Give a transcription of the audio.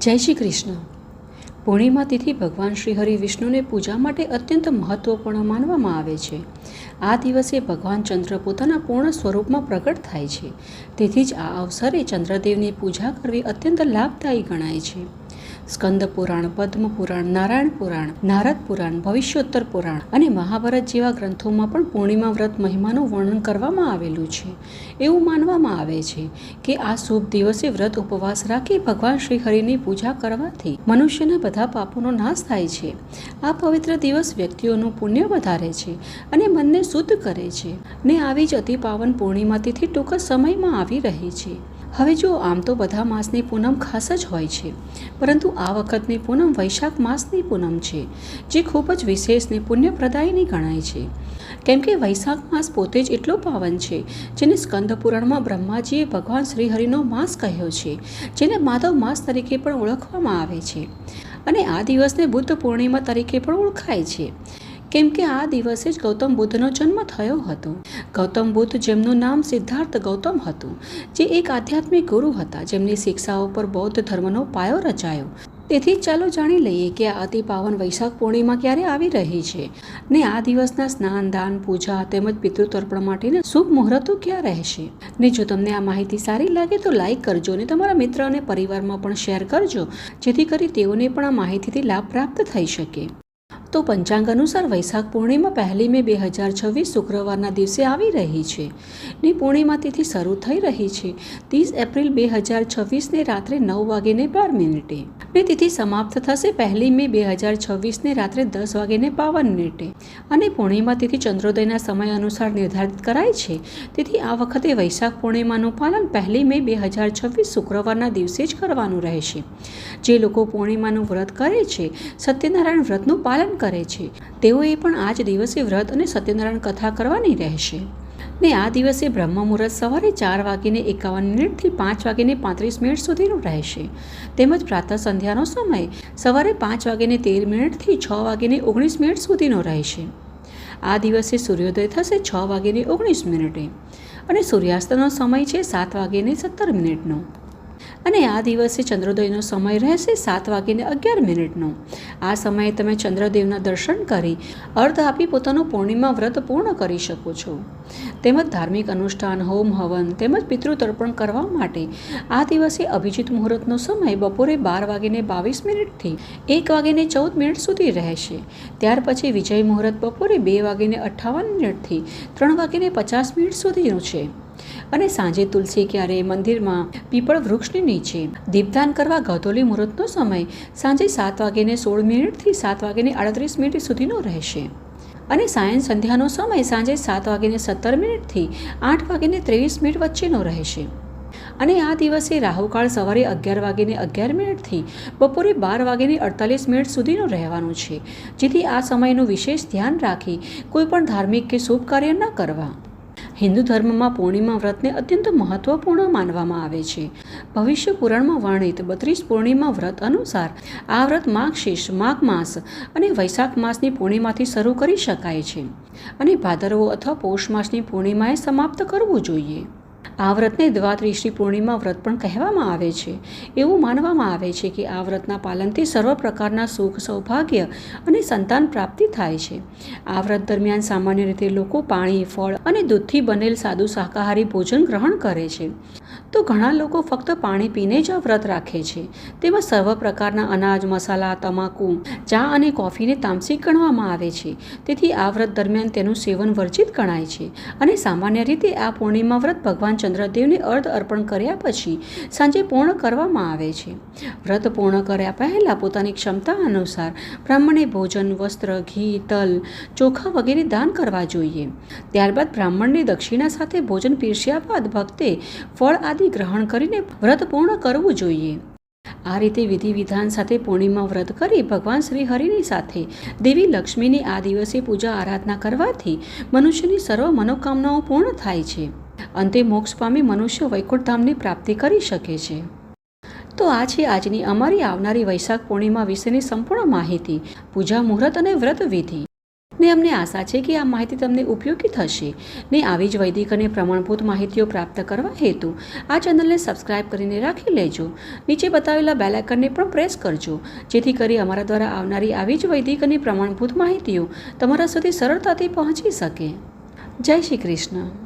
જય શ્રી કૃષ્ણ। પૂર્ણિમા તિથિ ભગવાન શ્રી હરિ વિષ્ણુને પૂજા માટે અત્યંત મહત્વપૂર્ણ માનવામાં આવે છે। આ દિવસે ભગવાન ચંદ્ર પોતાના પૂર્ણ સ્વરૂપમાં પ્રગટ થાય છે, તેથી જ આ અવસરે ચંદ્રદેવની પૂજા કરવી અત્યંત લાભદાયી ગણાય છે। સ્કંદ પુરાણ, પદ્મ પુરાણ, નારાયણ પુરાણ, નારદ પુરાણ, ભવિષ્યોત્તર પુરાણ અને મહાભારત જેવા ગ્રંથોમાં પણ પૂર્ણિમા વ્રત મહિમાનું વર્ણન કરવામાં આવેલું છે। એવું માનવામાં આવે છે કે આ શુભ દિવસે વ્રત ઉપવાસ રાખી ભગવાન શ્રી હરિની પૂજા કરવાથી મનુષ્યના બધા પાપોનો નાશ થાય છે। આ પવિત્ર દિવસ વ્યક્તિઓનું પુણ્ય વધારે છે અને મનને શુદ્ધ કરે છે ને આવી જ અતિ પાવન પૂર્ણિમા તિથિ ટૂંક જ સમયમાં આવી રહી છે। હવે જો આમ તો બધા માસની પૂનમ ખાસ જ હોય છે, પરંતુ આ વખતની પૂનમ વૈશાખ માસની પૂનમ છે, જે ખૂબ જ વિશેષ ને પુણ્યપ્રદાયની ગણાય છે। કેમ કે વૈશાખ માસ પોતે જ એટલો પાવન છે, જેને સ્કંદ પુરાણમાં બ્રહ્માજીએ ભગવાન શ્રી હરિનો માસ કહ્યો છે, જેને માધવ માસ તરીકે પણ ઓળખવામાં આવે છે અને આ દિવસને બુદ્ધ પૂર્ણિમા તરીકે પણ ઓળખાય છે, કેમ કે આ દિવસે જ ગૌતમ બુદ્ધનો જન્મ થયો હતો। ગૌતમ બુદ્ધ, જેમનું નામ સિદ્ધાર્થ ગૌતમ હતું, જે એક આધ્યાત્મિક ગુરુ હતા, જેમની શિક્ષાઓ પર બૌદ્ધ ધર્મનો પાયો રચાયો। તેથી ચાલો જાણી લઈએ કે આ અતિ પાવન વૈશાખ પૂર્ણિમા ક્યારે આવી રહી છે ને આ દિવસના સ્નાન, દાન, પૂજા તેમજ પિતૃતર્પણ માટેના શુભ મુહૂર્તો ક્યાં રહેશે। ને જો તમને આ માહિતી સારી લાગે તો લાઈક કરજો અને તમારા મિત્ર અને પરિવારમાં પણ શેર કરજો, જેથી કરી તેઓને પણ આ માહિતીથી લાભ પ્રાપ્ત થઈ શકે। તો પંચાંગ અનુસાર વૈશાખ પૂર્ણિમા 1 મે 2026 શુક્રવારના દિવસે આવી રહી છે ને પૂર્ણિમા તિથિ શરૂ થઈ રહી છે 30 એપ્રિલ 2026 ને રાત્રે 9:12 ને તિથિ સમાપ્ત થશે 1 મે 2026 ને રાત્રે 10:52 અને પૂર્ણિમા તિથિ ચંદ્રોદયના સમય અનુસાર નિર્ધારિત કરાય છે। તેથી આ વખતે વૈશાખ પૂર્ણિમાનું પાલન 1 મે 2026 શુક્રવારના દિવસે જ કરવાનું રહેશે। જે લોકો પૂર્ણિમાનું વ્રત કરે છે, સત્યનારાયણ વ્રતનું પાલન કરે છે, તેઓએ પણ આ જ દિવસે વ્રત અને સત્યનારાયણ કથા કરવાની રહેશે ને આ દિવસે બ્રહ્મ મુહૂર્ત સવારે 4:51 થી 5:35 સુધીનું રહેશે, તેમજ પ્રાતઃ સંધ્યાનો સમય સવારે 5:13 થી 6:19 સુધીનો રહેશે। આ દિવસે સૂર્યોદય થશે 6:19 અને સૂર્યાસ્તનો સમય છે 7:17 અને આ દિવસે ચંદ્રોદયનો સમય રહેશે 7:11। આ સમયે તમે ચંદ્રદેવના દર્શન કરી અર્ધ આપી પોતાનું પૂર્ણિમા વ્રત પૂર્ણ કરી શકો છો। તેમજ ધાર્મિક અનુષ્ઠાન, હોમ હવન તેમજ પિતૃતર્પણ કરવા માટે આ દિવસે અભિજીત મુહૂર્તનો સમય બપોરે 12:22 થી 1:14 સુધી રહેશે। ત્યાર પછી વિજય મુહૂર્ત બપોરે 2:58 થી 3:50 સુધીનું છે અને સાંજે તુલસી ક્યારે, મંદિરમાં, પીપળ વૃક્ષની નીચે દીપદાન કરવા ગૌધોલી મુહૂર્તનો સમય સાંજે 7:16 થી 7:38 સુધીનો રહેશે અને સાયં સંધ્યાનો સમય સાંજે 7:17 થી 8:23 વચ્ચેનો રહેશે અને આ દિવસે રાહુકાળ સવારે 11:11 થી બપોરે 12:48 સુધીનો રહેવાનું છે, જેથી આ સમયનું વિશેષ ધ્યાન રાખી કોઈ પણ ધાર્મિક કે શુભ કાર્ય ન કરવા। હિન્દુ ધર્મમાં પૂર્ણિમા વ્રતને અત્યંત મહત્વપૂર્ણ માનવામાં આવે છે। ભવિષ્ય પુરાણમાં વર્ણિત 32 પૂર્ણિમા વ્રત અનુસાર આ વ્રત માર્ગશીર્ષ, માઘ માસ અને વૈશાખ માસની પૂર્ણિમાથી શરૂ કરી શકાય છે અને ભાદરવો અથવા પૌષ માસની પૂર્ણિમાએ સમાપ્ત કરવું જોઈએ। આ વ્રતને દ્વાદશી પૂર્ણિમા વ્રત પણ કહેવામાં આવે છે। એવું માનવામાં આવે છે કે આ વ્રતના પાલનથી સર્વ પ્રકારના સુખ, સૌભાગ્ય અને સંતાન પ્રાપ્તિ થાય છે। આ વ્રત દરમિયાન સામાન્ય રીતે લોકો પાણી, ફળ અને દૂધથી બનેલ સાદું શાકાહારી ભોજન ગ્રહણ કરે છે, તો ઘણા લોકો ફક્ત પાણી પીને જ આ વ્રત રાખે છે। તેમાં સર્વ પ્રકારના અનાજ, મસાલા, તમાકુ, ચા અને કોફીને તામસિક ગણવામાં આવે છે, તેથી આ વ્રત દરમિયાન તેનું સેવન વર્જિત ગણાય છે અને સામાન્ય રીતે આ પૂર્ણિમા વ્રત ભગવાન ચંદ્રદેવને અર્ધ અર્પણ કર્યા પછી સાંજે પૂર્ણ કરવામાં આવે છે। વ્રત પૂર્ણ કર્યા પહેલા પોતાની ક્ષમતા અનુસાર બ્રાહ્મણે ભોજન, વસ્ત્ર, ઘી, તલ, ચોખા વગેરે દાન કરવા જોઈએ। ત્યારબાદ બ્રાહ્મણને દક્ષિણા સાથે ભોજન પીરસ્યા બાદ ભક્તે ફળ આદિ ગ્રહણ કરીને વ્રત પૂર્ણ કરવું જોઈએ। આ રીતે વિધિ વિધાન સાથે પૂર્ણિમા વ્રત કરી ભગવાન શ્રી હરિની સાથે દેવી લક્ષ્મીની આ દિવસે પૂજા આરાધના કરવાથી મનુષ્યની સર્વ મનોકામનાઓ પૂર્ણ થાય છે। અંતે મોક્ષ પામી મનુષ્ય વૈકુંઠ ધામની પ્રાપ્તિ કરી શકે છે। તો આ છે આજની અમારી આવનારી વૈશાખ પૂર્ણિમા વિશેની સંપૂર્ણ માહિતી, પૂજા મુહૂર્ત અને વ્રત વિધિ ને અમને આશા છે કે આ માહિતી તમને ઉપયોગી થશે ને આવી જ વૈદિક અને પ્રમાણભૂત માહિતીઓ પ્રાપ્ત કરવા હેતુ આ ચેનલને સબસ્ક્રાઇબ કરીને રાખી લેજો. નીચે બતાવેલા બેલ આઇકનને પણ પ્રેસ કરજો, જેથી કરી અમારા દ્વારા આવનારી આવી જ વૈદિક અને પ્રમાણભૂત માહિતીઓ તમારા સુધી સરળતાથી પહોંચી શકે. જય શ્રી કૃષ્ણ.